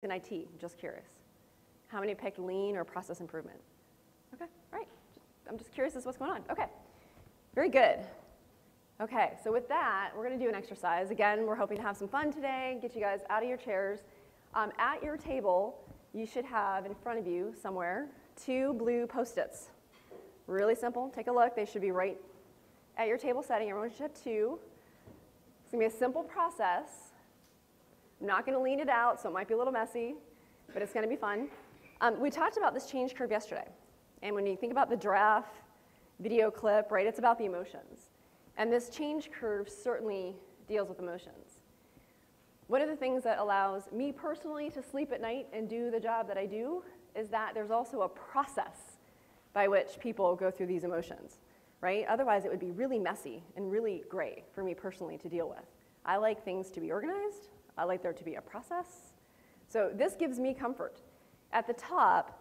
in IT? I'm just curious. How many picked lean or process improvement? Okay, all right. I'm just curious as to what's going on. Okay, very good. Okay, so with that, we're going to do an exercise. Again, we're hoping to have some fun today, get you guys out of your chairs. At your table, you should have in front of you somewhere 2 blue Post-its. Really simple. Take a look. They should be right at your table setting. Everyone should have 2. It's going to be a simple process. I'm not going to lean it out, so it might be a little messy, but it's going to be fun. We talked about this change curve yesterday. And when you think about the giraffe video clip, right, it's about the emotions. And this change curve certainly deals with emotions. One of the things that allows me personally to sleep at night and do the job that I do is that there's also a process by which people go through these emotions, right? Otherwise, it would be really messy and really gray for me personally to deal with. I like things to be organized. I like there to be a process. So this gives me comfort. At the top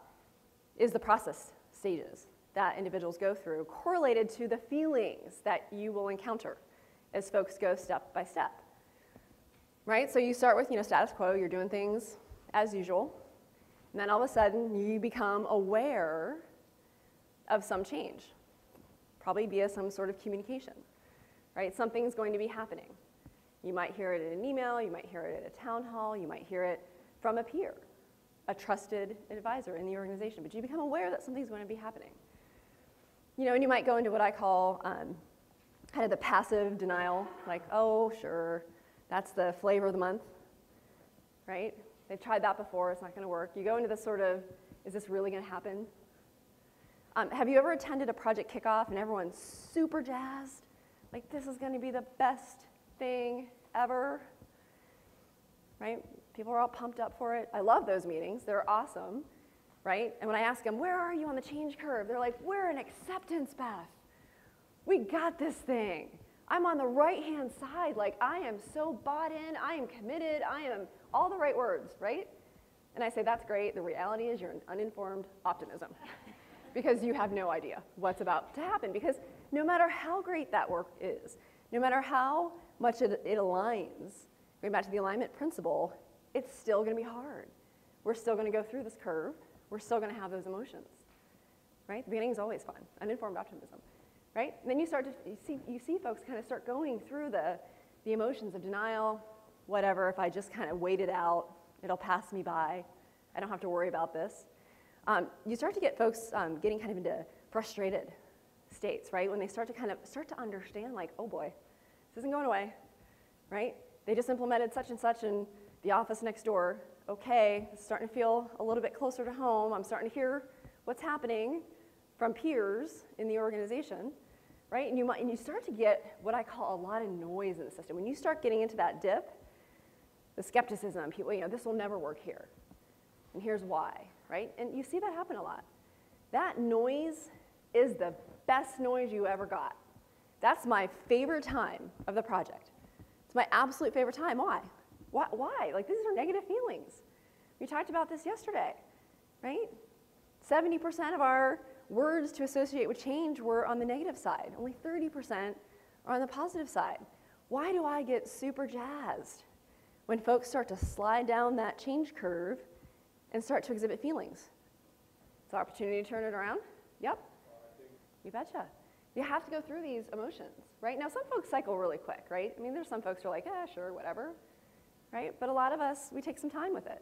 is the process stages that individuals go through, correlated to the feelings that you will encounter as folks go step by step. Right? So you start with, status quo, you're doing things as usual, and then all of a sudden you become aware of some change, probably via some sort of communication. Right? Something's going to be happening. You might hear it in an email, you might hear it at a town hall, you might hear it from a peer, a trusted advisor in the organization, but you become aware that something's going to be happening. And you might go into what I call kind of the passive denial, like, oh, sure, that's the flavor of the month, right? They've tried that before, it's not going to work. You go into this sort of, is this really going to happen? Have you ever attended a project kickoff and everyone's super jazzed? Like, this is going to be the best thing ever, right? People are all pumped up for it. I love those meetings. They're awesome, right? And when I ask them, where are you on the change curve? They're like, we're in acceptance, Beth. We got this thing. I'm on the right-hand side. Like, I am so bought in. I am committed. I am all the right words, right? And I say, that's great. The reality is you're an uninformed optimism because you have no idea what's about to happen. Because no matter how great that work is, no matter how much it aligns, going back to the alignment principle, it's still going to be hard. We're still going to go through this curve. We're still going to have those emotions, right? The beginning is always fun, uninformed optimism, right? And then you start to you see folks kind of start going through the emotions of denial, whatever. If I just kind of wait it out, it'll pass me by. I don't have to worry about this. You start to get folks getting kind of into frustrated states, right? When they start to understand, like, oh boy, this isn't going away, right? They just implemented such and such in the office next door. Okay, it's starting to feel a little bit closer to home. I'm starting to hear what's happening from peers in the organization, right? And you start to get what I call a lot of noise in the system. When you start getting into that dip, the skepticism, people, this will never work here. And here's why, right? And you see that happen a lot. That noise is the best noise you ever got. That's my favorite time of the project. It's my absolute favorite time. Why? Why? Like, these are negative feelings. We talked about this yesterday, right? 70% of our words to associate with change were on the negative side. Only 30% are on the positive side. Why do I get super jazzed when folks start to slide down that change curve and start to exhibit feelings? It's an opportunity to turn it around. Yep. You betcha. You have to go through these emotions, right? Now, some folks cycle really quick, right? I mean, there's some folks who are like, sure, whatever, right? But a lot of us, we take some time with it.